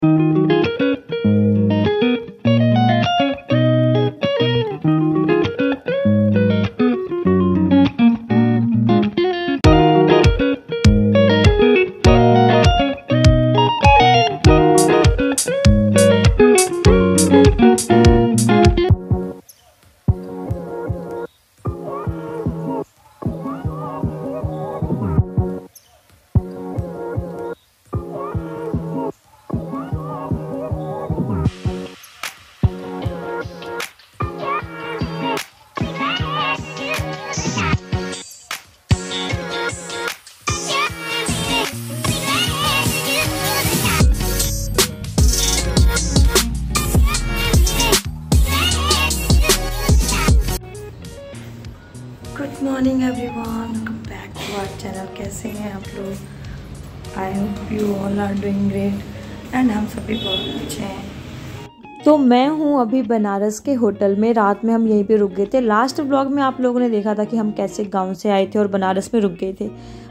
Good morning everyone, welcome back to our channel. कैसे हैं आप लोग? I hope you all are doing great and हम सभी बहुत अच्छे हैं। तो मैं हूँ अभी बनारस के होटल में। रात में हम यहीं पे रुक गए थे। लास्ट व्लॉग में आप लोगों ने देखा था कि हम कैसे गांव से आए थे और बनारस में रुक गए थे।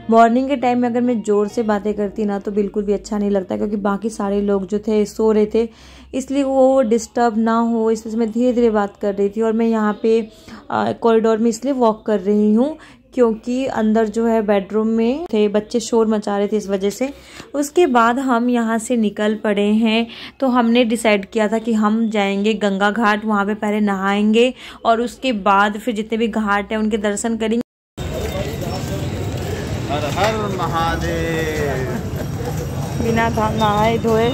मॉर्निंग के टाइम में अगर मैं ज़ोर से बातें करती ना तो बिल्कुल भी अच्छा नहीं लगता, क्योंकि बाकी सारे लोग जो थे सो रहे थे, इसलिए वो डिस्टर्ब ना हो इस वजह से मैं धीरे धीरे बात कर रही थी। और मैं यहाँ पे कॉरिडोर में इसलिए वॉक कर रही हूँ क्योंकि अंदर जो है बेडरूम में थे बच्चे, शोर मचा रहे थे, इस वजह से। उसके बाद हम यहाँ से निकल पड़े हैं। तो हमने डिसाइड किया था कि हम जाएंगे गंगा घाट, वहाँ पे पहले नहाएंगे और उसके बाद फिर जितने भी घाट हैं उनके दर्शन करेंगे। हर हर महादेव। बिना नहाए धोए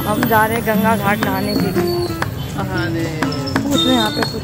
हम जा रहे हैं गंगा घाट नहाने के लिए। पूछ रहे यहाँ पे कुछ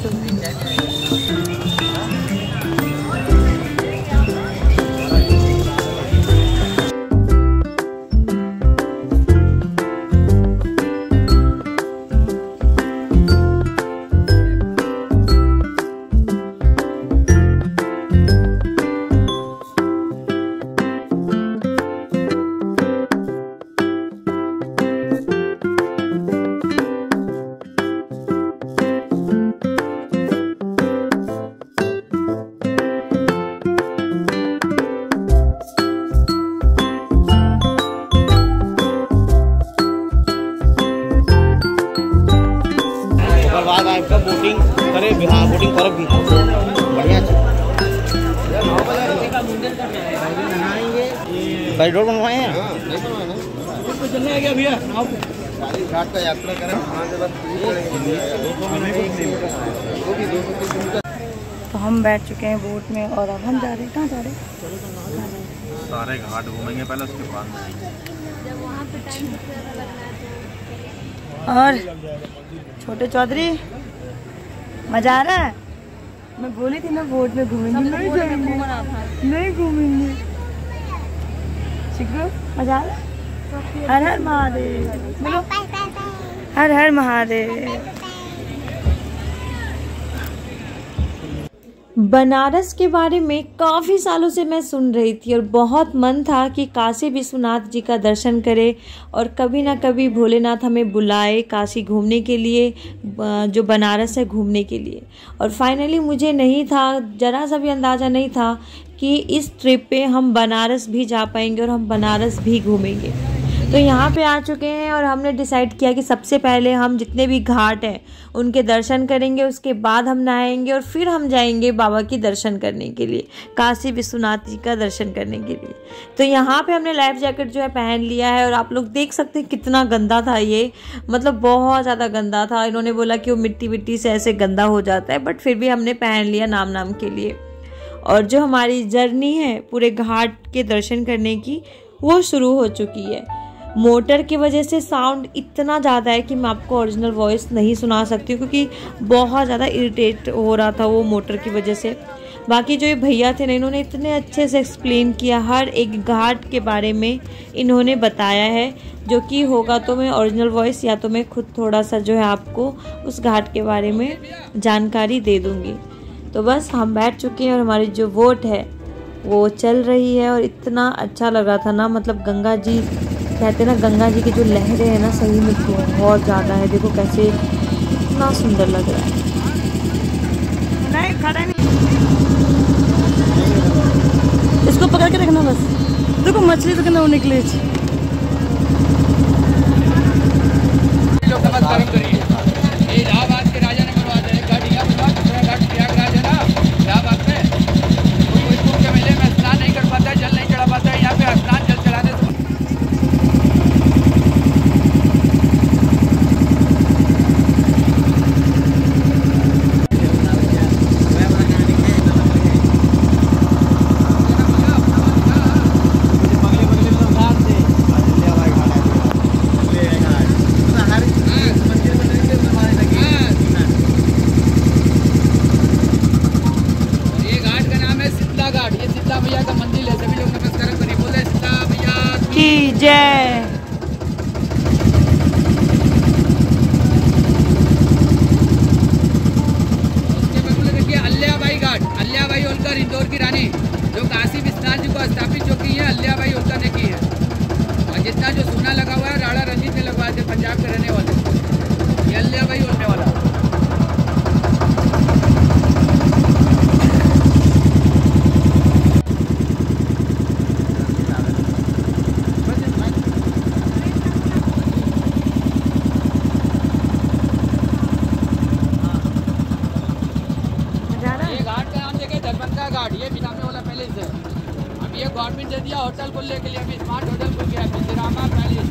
बोटिंग करे, हाँ बोटिंग करब भी बढ़िया कॉरिडोर बनवाए हैं। घाट का यात्रा करें। तो हम बैठ चुके हैं बोट में और अब हम जा रहे हैं। कहाँ जा रहे हैं? सारे घाट घूमेंगे पहले, उसके बाद और छोटे चौधरी मजा आ रहा है? मैं बोली थी ना बोट में घूमेंगे, नहीं घूमेंगे। चिकू मजा आ रहा है? हर हर महादेव बोलो, हर हर महादेव। बनारस के बारे में काफ़ी सालों से मैं सुन रही थी और बहुत मन था कि काशी विश्वनाथ जी का दर्शन करें और कभी ना कभी भोलेनाथ हमें बुलाए काशी घूमने के लिए, जो बनारस है घूमने के लिए। और फाइनली मुझे नहीं था, जरा सा भी अंदाज़ा नहीं था कि इस ट्रिप पे हम बनारस भी जा पाएंगे और हम बनारस भी घूमेंगे। तो यहाँ पे आ चुके हैं और हमने डिसाइड किया कि सबसे पहले हम जितने भी घाट हैं उनके दर्शन करेंगे, उसके बाद हम नहाएंगे और फिर हम जाएंगे बाबा की दर्शन करने के लिए, काशी विश्वनाथ जी का दर्शन करने के लिए। तो यहाँ पे हमने लाइफ जैकेट जो है पहन लिया है और आप लोग देख सकते हैं कितना गंदा था ये, मतलब बहुत ज़्यादा गंदा था। इन्होंने बोला कि वो मिट्टी मिट्टी से ऐसे गंदा हो जाता है, बट फिर भी हमने पहन लिया नाम के लिए। और जो हमारी जर्नी है पूरे घाट के दर्शन करने की, वो शुरू हो चुकी है। मोटर की वजह से साउंड इतना ज़्यादा है कि मैं आपको ओरिजिनल वॉइस नहीं सुना सकती हूँ, क्योंकि बहुत ज़्यादा इरिटेट हो रहा था वो मोटर की वजह से। बाकी जो ये भैया थे ना, इन्होंने इतने अच्छे से एक्सप्लेन किया, हर एक घाट के बारे में इन्होंने बताया है, जो कि होगा तो मैं ओरिजिनल वॉइस या तो मैं खुद थोड़ा सा जो है आपको उस घाट के बारे में जानकारी दे दूँगी। तो बस हम बैठ चुके हैं और हमारी जो बोट है वो चल रही है और इतना अच्छा लग रहा था ना, मतलब गंगा जी कहते हैं ना, गंगा जी की जो लहरें हैं ना सही में बहुत ज़्यादा है। देखो कैसे इतना सुंदर लग रहा है। नहीं खड़ा नहीं, इसको पकड़ के रखना बस। देखो मछली तो कितना निकले। पंजाब के रहने वाले, ये अल्लिया भाई बोलने वाला। ये घाट का नाम देखे दरभंगा घाट, ये भी नामे वाला पैलेस है। अब ये गवर्नमेंट दे दिया होटल खोलने के लिए, अभी स्मार्ट होटल खुल गया मिंजरामा पैलेस।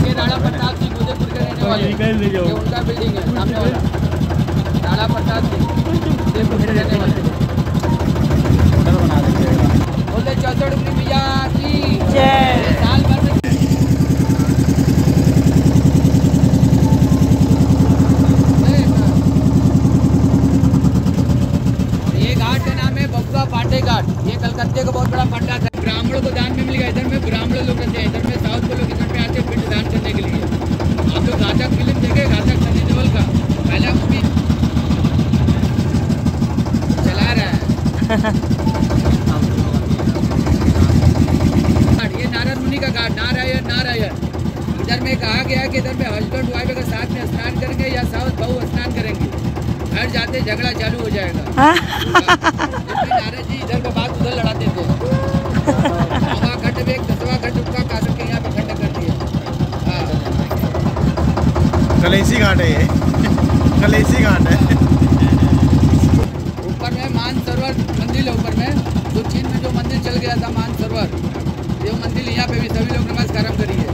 ये राणा प्रताप सिंह उदयपुर के रहने वाले, ये उनका बिल्डिंग है सामने वाला, राणा प्रताप सिंह उदयपुर के रहने वाले। बोले 64 रुपये भैया की जय। साल भर में पांडे घाट, ये कलकत्ते का बहुत बड़ा पट्टा था। ब्राह्मणों को दान में मिल गया। इधर में ब्राह्मण लोग रहते हैं, इधर में साउथ के लोग इधर में आते हैं पिंड दान करने के लिए। आप लोग घातक फिल्म देखे, घातक सनी देओल का पहला मूवी चला रहा है। ये नारद मुनि का घाट, नारायण नारायण। इधर में कहा गया कि इधर में हस्बैंड वाइफ अगर साथ में स्नान करेंगे या साउथ बहू स्नान करेंगे, घर जाते झगड़ा चालू हो जाएगा। नारद जी इधर का बात उधर लड़ाते थे। नवा घट में 10वां घट उनका कासर के यहाँ पे खंड कर दिया। कलेसी घाट है, ये कलेसी घाट है। ऊपर में मानसरोवर मंदिर है, ऊपर में जो चीन में जो मंदिर चल गया था मानसरोवर, ये मंदिर यहाँ पे भी सभी लोग नमस्कार करिए।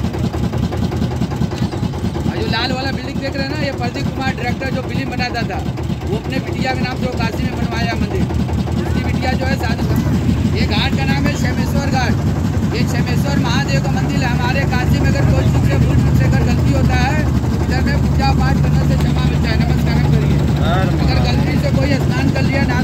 जो लाल वाला बिल्डिंग देख रहे हैं ना, ये प्रदीप कुमार डायरेक्टर जो फिल्म बनाता था, वो अपने बिटिया के नाम से वो काशी में बनवाया मंदिर। उसकी बिटिया जो है साधु। ये घाट का नाम है क्षेमेश्वर घाट। ये क्षेमेश्वर महादेव का मंदिर है। हमारे काशी में अगर कोई चीज से भूल चूक से अगर गलती होता है, इधर में पूजा पाठ करने से क्षमा मिलता है। नमस्कार करिए। अगर गलती से कोई स्नान कर लिया ना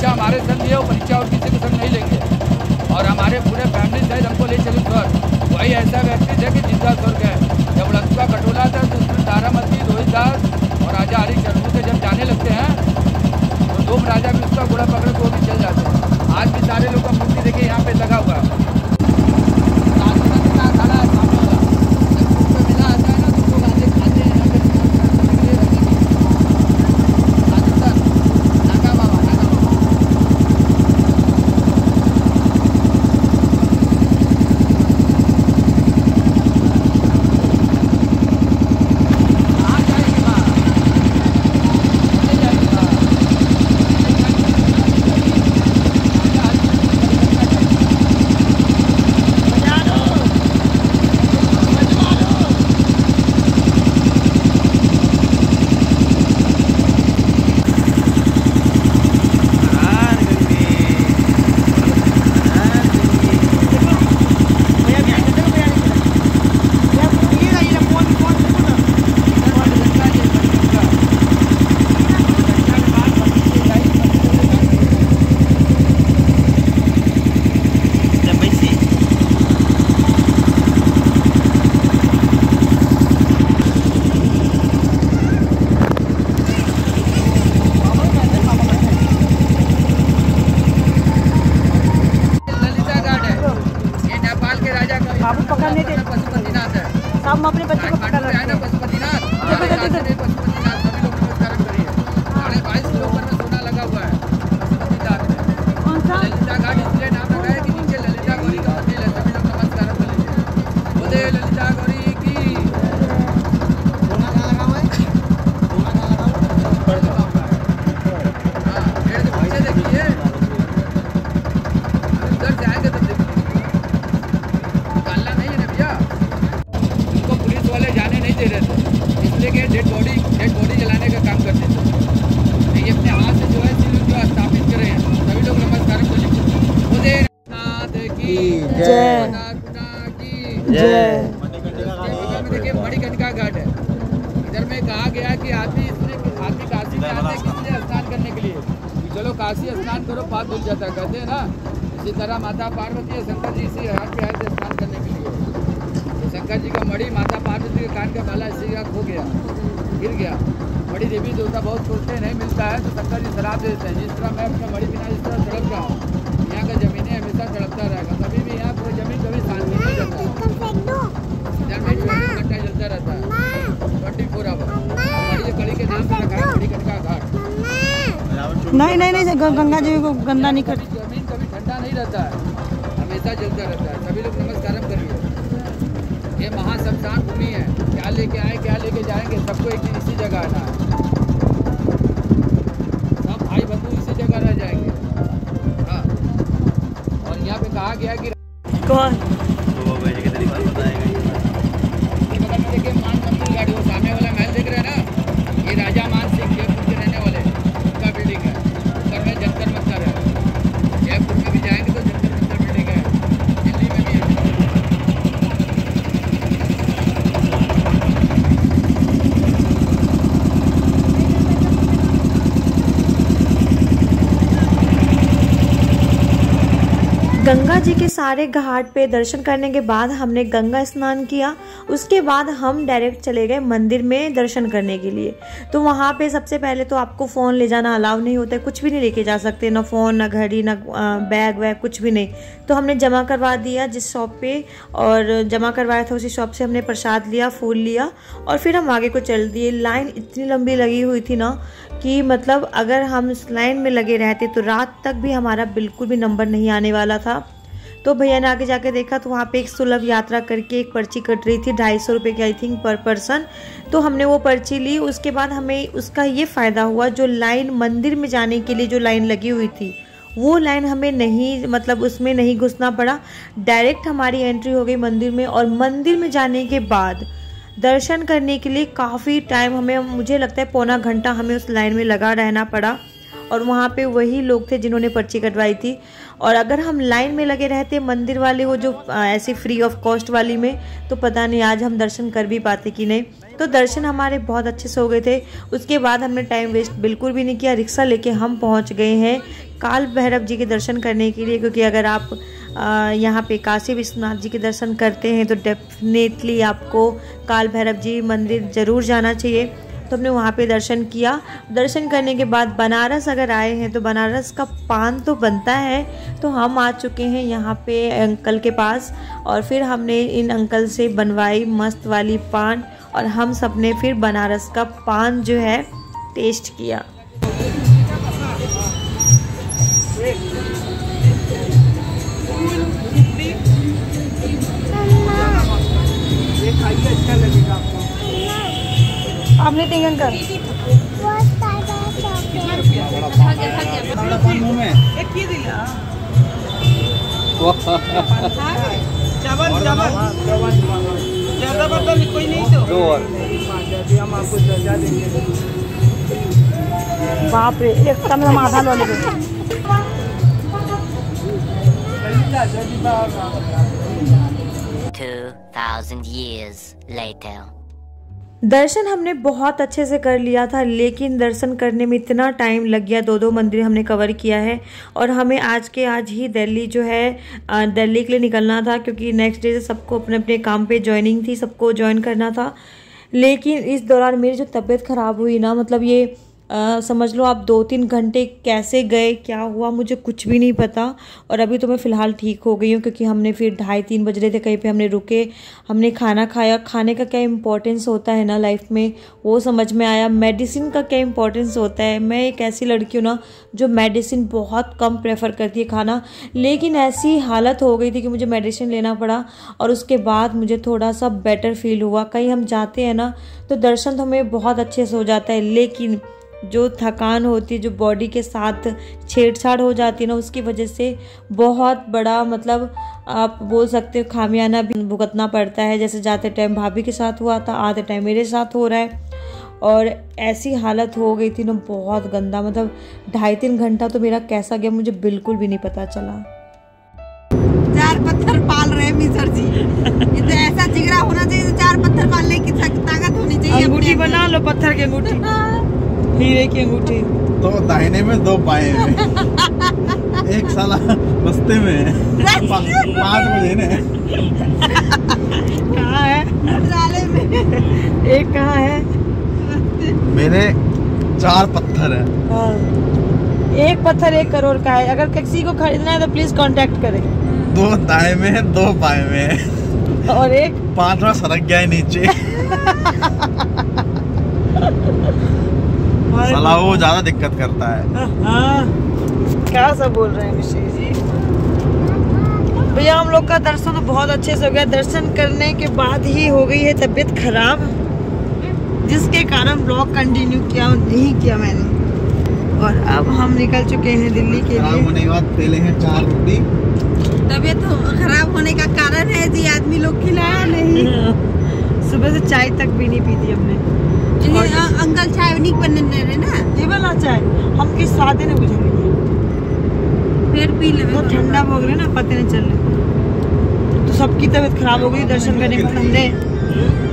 हमारे संग लिए, वो परीक्षा और किसी के संग नहीं लेंगे। और हमारे पूरे फैमिली सहित हमको ले चले स्वर्ग। वही ऐसा व्यक्ति थे कि जिंदा स्वर्ग है। जब लंका कटोला था तो उसमें तारामती, रोहित दास और राजा हरिश्चंद्र से जब जाने लगते हैं तो दो राजा भी उसका घोड़ा पकड़ के वो भी चल जाते हैं। आज भी सारे लोग का मूर्ति देखिए यहाँ पे लगा हुआ है। बाबू पकड़ने थे, पशुपतिनाथ है, सब हम अपने बच्चे को पकड़ रहे ना पशुपतिनाथ, पशुपतिनाथ सभी लोग नमस्कार करिए। 22 किलोमीटर में सोना लगा हुआ है पशुपतिनाथ में। कौन सा ललिता घाट इसलिए नाम रखा है कि नीचे ललिता गौरी का मंदिर है, सभी लोग नमस्कार कर लीजिए। बोले ललिता गौरी की। पीछे देखिए, उधर से आएंगे तब देखिए, निकालना नहीं है ना भैया। उनको पुलिस वाले जाने नहीं दे रहे थे, इसलिए कि डेड बॉडी जलाने का काम करते थे। ये अपने हाथ से जो है सील जो स्थापित करे हैं, सभी लोग नमस्कार को लिखो। बोले नाथ की जय। की जय। देखिए मणिकर्णिका घाट है। इधर में कहा गया कि आदमी काशी में आते हैं किस लिए? स्नान करने के लिए। कि चलो काशी स्नान करो, पाप धुल जाता है, कहते हैं ना। इसी तरह माता पार्वती और शंकर जी इसी घाट पे आए थे स्नान करने के लिए। तो शंकर जी का मणि माता पार्वती के कान का बाला इसी का खो गया, गिर गया। मणि देवी देवता बहुत सोचते हैं नहीं मिलता है, तो शंकर जी शराब देते हैं। जिस तरह मैं अपना मणि बिना इस तरह तड़प रहा हूँ, यहाँ का जमीनें हमेशा तड़पता रहेगा, कभी भी यहाँ पर जमीन कभी शांति नहीं रहता। इधर में 24 घंटा जलता रहता है, 24 आवर। हमारी कड़ी के नाम से रखा है मणिकर्णिका घाट। नहीं गंगा जी को गंदा नहीं करती। जमीन कभी ठंडा नहीं रहता है, हमेशा जलता रहता है। सभी लोग नमस्कार करिए। ये महाशमशान भूमि है, क्या लेके आए क्या लेके जाएंगे, सबको एक दिन इसी जगह आना है। सब भाई बंधु इसी जगह रह जाएंगे। हाँ, और यहाँ पे कहा गया कि कौन देखिए मान मंदिर गाड़ी, वो सामने वाला महल देख रहे हैं ना, ये राजा मान सिंह जयपुर के रहने वाले उनका बिल्डिंग है। ऊपर में जंतर मंतर है। जयपुर में भी जाएंगे तो जंतर मंतर बिल्डिंग है, दिल्ली में भी है। गंगा जी के सारे घाट पे दर्शन करने के बाद हमने गंगा स्नान किया। उसके बाद हम डायरेक्ट चले गए मंदिर में दर्शन करने के लिए। तो वहाँ पे सबसे पहले तो आपको फ़ोन ले जाना अलाउ नहीं होता है, कुछ भी नहीं लेके जा सकते, ना फ़ोन ना घड़ी ना बैग वैग कुछ भी नहीं। तो हमने जमा करवा दिया जिस शॉप पे, और जमा करवाया था उसी शॉप से हमने प्रसाद लिया, फूल लिया, और फिर हम आगे को चल दिए। लाइन इतनी लंबी लगी हुई थी ना कि मतलब अगर हम इस लाइन में लगे रहते तो रात तक भी हमारा बिल्कुल भी नंबर नहीं आने वाला था। तो भैया ने आगे जाके देखा तो वहाँ पे एक सुलभ यात्रा करके एक पर्ची कट रही थी 250 रुपये की, आई थिंक पर पर्सन। तो हमने वो पर्ची ली। उसके बाद हमें उसका ये फ़ायदा हुआ, जो लाइन मंदिर में जाने के लिए जो लाइन लगी हुई थी वो लाइन हमें नहीं, मतलब उसमें नहीं घुसना पड़ा, डायरेक्ट हमारी एंट्री हो गई मंदिर में। और मंदिर में जाने के बाद दर्शन करने के लिए काफ़ी टाइम हमें, मुझे लगता है पौना घंटा हमें उस लाइन में लगा रहना पड़ा। और वहाँ पे वही लोग थे जिन्होंने पर्ची कटवाई थी। और अगर हम लाइन में लगे रहते मंदिर वाले वो जो ऐसी फ्री ऑफ कॉस्ट वाली में, तो पता नहीं आज हम दर्शन कर भी पाते कि नहीं। तो दर्शन हमारे बहुत अच्छे से हो गए थे। उसके बाद हमने टाइम वेस्ट बिल्कुल भी नहीं किया, रिक्शा लेके हम पहुँच गए हैं काल भैरव जी के दर्शन करने के लिए। क्योंकि अगर आप यहाँ पे काशी विश्वनाथ जी के दर्शन करते हैं तो डेफिनेटली आपको काल भैरव जी मंदिर ज़रूर जाना चाहिए। तो हमने वहाँ पे दर्शन किया। दर्शन करने के बाद बनारस अगर आए हैं तो बनारस का पान तो बनता है। तो हम आ चुके हैं यहाँ पे अंकल के पास, और फिर हमने इन अंकल से बनवाई मस्त वाली पान, और हम सब ने फिर बनारस का पान जो है टेस्ट किया। अच्छा लगेगा आपको। आपने टिंगन कर ज्यादा बर्तन कोई नहीं तो हम आपको सजा देंगे। बाप रे, एक कम से आधा लो लेंगे। 2000 years later. दर्शन हमने बहुत अच्छे से कर लिया था, लेकिन दर्शन करने में इतना टाइम लग गया, 2 मंदिर हमने कवर किया है। और हमें आज के आज ही दिल्ली जो है दिल्ली के लिए निकलना था, क्योंकि नेक्स्ट डे से सबको अपने अपने काम पे ज्वाइनिंग थी, सबको ज्वाइन करना था। लेकिन इस दौरान मेरी जो तबीयत ख़राब हुई ना, मतलब ये समझ लो आप 2-3 घंटे कैसे गए, क्या हुआ, मुझे कुछ भी नहीं पता। और अभी तो मैं फ़िलहाल ठीक हो गई हूँ, क्योंकि हमने फिर 2:30-3 बज रहे थे, कहीं पे हमने रुके, हमने खाना खाया। खाने का क्या इम्पोर्टेंस होता है ना लाइफ में, वो समझ में आया। मेडिसिन का क्या इम्पोर्टेंस होता है। मैं एक ऐसी लड़की हूँ ना जो मेडिसिन बहुत कम प्रेफर करती है खाना, लेकिन ऐसी हालत हो गई थी कि मुझे मेडिसिन लेना पड़ा। और उसके बाद मुझे थोड़ा सा बेटर फील हुआ। कहीं हम जाते हैं ना तो दर्शन तो हमें बहुत अच्छे से हो जाता है, लेकिन जो थकान होती है, जो बॉडी के साथ छेड़छाड़ हो जाती है ना, उसकी वजह से बहुत बड़ा मतलब आप बोल सकते हो खामियाना भी भुगतना पड़ता है। जैसे जाते टाइम भाभी के साथ हुआ था, आते टाइम मेरे साथ हो रहा है। और ऐसी हालत हो गई थी ना बहुत गंदा, मतलब 2.5-3 घंटा तो मेरा कैसा गया मुझे बिल्कुल भी नहीं पता चला। 4 पत्थर पाल रहे मिसर जी। ये तो ऐसा जिगरा होना चाहिए, 4 पत्थर पालने की ताकत होनी चाहिए। अंगूठी बना लो, पत्थर की अंगूठी, हीरे की अंगूठी। 2 दाहिने में 2 बाएं में, एक साला बस्ते में है, 5 बजे ने। कहाँ है? मंत्रालय में। एक कहाँ है? मेरे 4 पत्थर है। हाँ। एक पत्थर 1 करोड़ का है। अगर किसी को खरीदना है तो प्लीज कांटेक्ट करें। 2 दाएं में है, 2 बाएं में है, और एक 5वां सरक गया है नीचे। साला वो ज्यादा दिक्कत करता है। हाँ, क्या सब बोल रहे हैं मिश्री जी। भैया हम लोग का दर्शन तो बहुत अच्छे से हो गया। दर्शन करने के बाद ही हो गई है तबीयत खराब, जिसके कारण ब्लॉग कंटिन्यू नहीं किया मैंने। और अब हम निकल चुके हैं दिल्ली के लिए। होने के बाद पहले हैं 4 रोटी। तबीयत खराब होने का कारण है जी आदमी लोग खिलाया नहीं। सुबह से चाय तक भी नहीं पी थी हमने। अंकल चाय नहीं बनने रहे ना, ये वाला चाय हम किस स्वादे ने बुझेंगे, फिर पी ले। तो ठंडा हो गया ना, पता नहीं चल रहा। तो सबकी तबीयत खराब हो गई। दर्शन करने के बाद हमने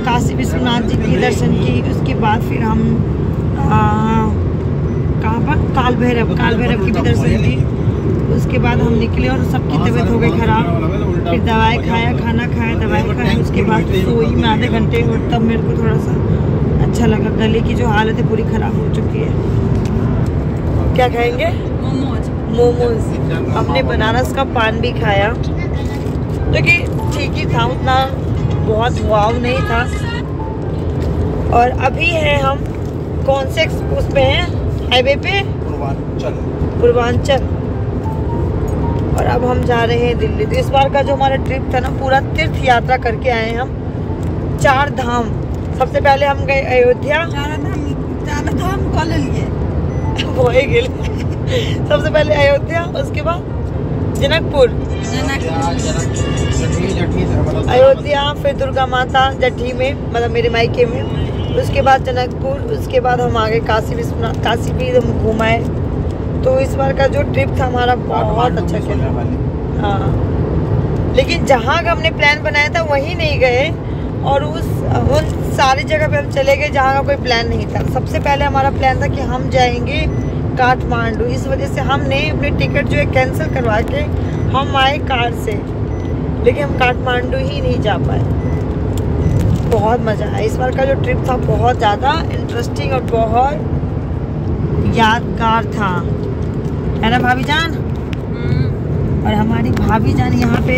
काशी विश्वनाथ जी के दर्शन की। उसके बाद फिर हम कहाँ पर काल भैरव की भी दर्शन की। उसके बाद हम निकले और सबकी तबीयत हो गई खराब। फिर दवाई खाया, खाना खाया, दवाई खाया। उसके बाद सोई मैं आधे घंटे, और तब मेरे को थोड़ा सा अच्छा लगा। गले की जो हालत है पूरी खराब हो चुकी है। क्या खाएंगे? मोमोज। हमने बनारस का पान भी खाया, जो कि ठीक ही था, उतना बहुत वाव नहीं था। और अभी है हम कौन से उस पे हैं, हाईवे पे, पूर्वांचल। और अब हम जा रहे हैं दिल्ली। तो इस बार का जो हमारा ट्रिप था ना, पूरा तीर्थ यात्रा करके आए हम। 4 धाम। सबसे पहले हम गए अयोध्या। 4 धाम को ले लिए वो ही गए। सबसे पहले अयोध्या, उसके बाद जनकपुर, अयोध्या, फिर दुर्गा माता जठी में, मतलब मेरे मायके में। उसके बाद जनकपुर, उसके बाद हम आगे काशी विश्वनाथ। काशी भी हम घुमाए। तो इस बार का जो ट्रिप था हमारा बहुत अच्छा गया। हाँ, लेकिन जहाँ का हमने प्लान बनाया था वहीं नहीं गए, और उन सारी जगह पे हम चले गए जहाँ का कोई प्लान नहीं था। सबसे पहले हमारा प्लान था कि हम जाएंगे काठमांडू। इस वजह से हमने अपनी टिकट जो है कैंसिल करवा के हम आए कार से, लेकिन हम काठमांडू ही नहीं जा पाए। बहुत मज़ा आया। इस बार का जो ट्रिप था बहुत ज़्यादा इंटरेस्टिंग और बहुत यादगार था, है ना भाभी जान? और हमारी भाभी जान यहाँ पे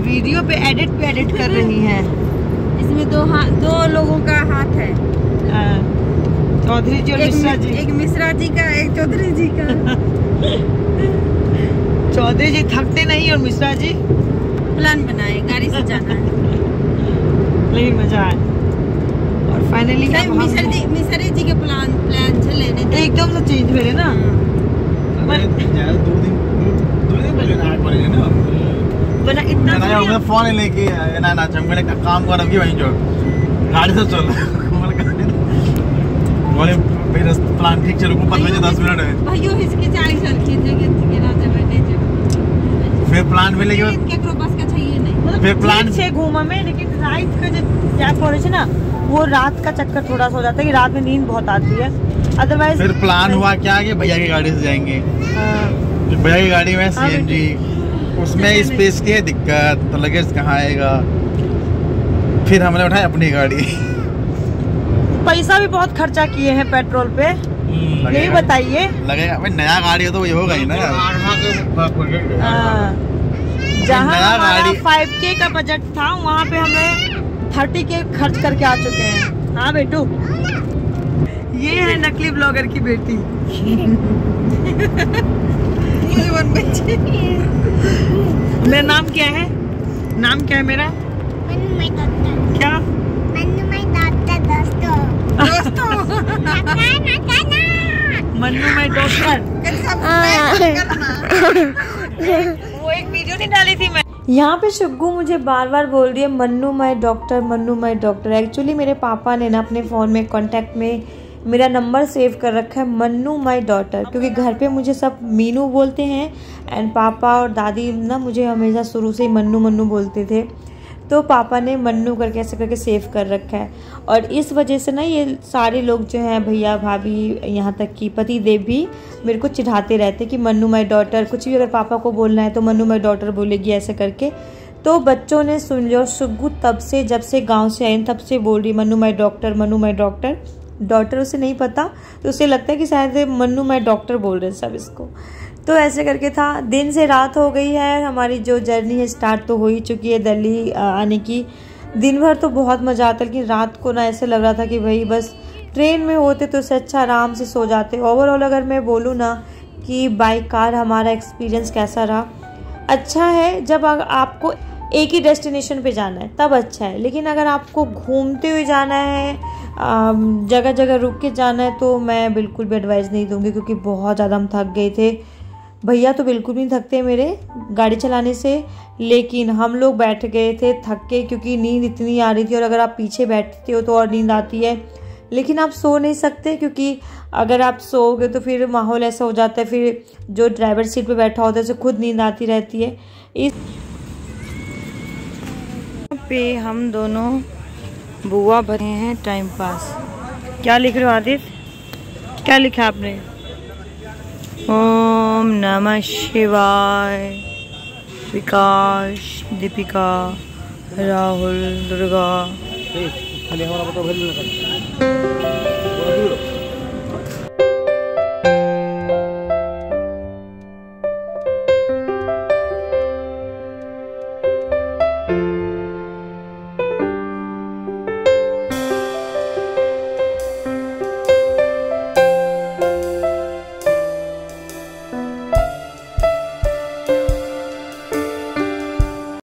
वीडियो पे एडिट कर रही हैं। इसमें 2 लोगों का हाथ है, चौधरी जी और मिश्रा जी। एक मिश्रा जी का, एक चौधरी जी का। चौधरी जी थकते नहीं और मिश्रा जी प्लान बनाए गाड़ी से जाना है। लेकिन मजा आया। और फाइनली मिश्रा जी के प्लान चले एकदम से चेंज हुए ना। बना इतना फोन लेके ना मैंने काम कर रखी वहीं जो गाड़ी से चल बोले प्लान ठीक चलो 5 बजे 10 मिनट है भाइयों इसकी 40 साल की फिर प्लान मिले बस का चाहिए नहीं, फिर प्लान से घूमा में। लेकिन रात का जो गैप हो रही है ना, वो रात का चक्कर थोड़ा सा हो जाता है कि रात में नींद बहुत आती है। अदरवाइज फिर प्लान हुआ क्या कि भैया की गाड़ी से जाएंगे। भैया की गाड़ी में सीएनजी, उसमें स्पेस की है दिक्कत, तो लगेज कहाँ आएगा। फिर हमने उठाई अपनी गाड़ी। पैसा भी बहुत खर्चा किए हैं पेट्रोल पे। ये भी बताइए। लगेगा भाई, नया गाड़ी हो तो ये होगा ही ना। जहाँ हमारा 5K का बजट था वहाँ पे हमें 30K खर्च करके आ चुके हैं। हाँ बेटू, ये है नकली ब्लॉगर की बेटी। मेरा नाम क्या है? नाम क्या है मेरा? क्या? Mannu my doctor. वो एक वीडियो नहीं डाली थी मैं। यहाँ पे शुग्गू मुझे बार बार बोल रही है Mannu my doctor, Mannu my doctor. Actually मेरे पापा ने ना अपने फ़ोन में कॉन्टैक्ट में मेरा नंबर सेव कर रखा है मन्नू माय डॉटर, क्योंकि घर पे मुझे सब मीनू बोलते हैं एंड पापा और दादी ना मुझे हमेशा शुरू से ही मन्नू मन्नू बोलते थे। तो पापा ने मन्नू करके ऐसे करके सेव कर रखा है। और इस वजह से ना ये सारे लोग जो हैं, भैया भाभी, यहाँ तक कि पति देव भी मेरे को चिढ़ाते रहते कि मन्नू माय डॉटर। कुछ भी अगर पापा को बोलना है तो मन्नू माय डॉटर बोलेगी ऐसे करके। तो बच्चों ने सुन लिया। शुग्गू तब से, जब से गांव से आई तब से बोल रही Mannu my doctor, Mannu my doctor. Daughter उसे नहीं पता तो उसे लगता है कि शायद मन्नू माय डॉक्टर बोल रहे हैं सब इसको। तो ऐसे करके था। दिन से रात हो गई है। हमारी जो जर्नी है स्टार्ट तो हो ही चुकी है दिल्ली आने की। दिन भर तो बहुत मज़ा आता है, लेकिन रात को ना ऐसे लग रहा था कि भाई बस ट्रेन में होते तो उससे अच्छा आराम से सो जाते। ओवरऑल अगर मैं बोलूँ ना कि बाई कार हमारा एक्सपीरियंस कैसा रहा, अच्छा है। जब आपको एक ही डेस्टिनेशन पे जाना है तब अच्छा है, लेकिन अगर आपको घूमते हुए जाना है, जगह जगह रुक के जाना है, तो मैं बिल्कुल भी एडवाइस नहीं दूंगी, क्योंकि बहुत ज़्यादा हम थक गए थे। भैया तो बिल्कुल नहीं थकते मेरे गाड़ी चलाने से, लेकिन हम लोग बैठ गए थे थक के, क्योंकि नींद इतनी आ रही थी। और अगर आप पीछे बैठते हो तो और नींद आती है, लेकिन आप सो नहीं सकते, क्योंकि अगर आप सोओगे तो फिर माहौल ऐसा हो जाता है, फिर जो ड्राइवर सीट पे बैठा होता है उसे खुद नींद आती रहती है। इस पे हम दोनों बुआ बने हैं टाइम पास। क्या लिख रहे हो आदित्य? क्या लिखा आपने? ओम नमः शिवाय। विकास, दीपिका, राहुल, दुर्गा।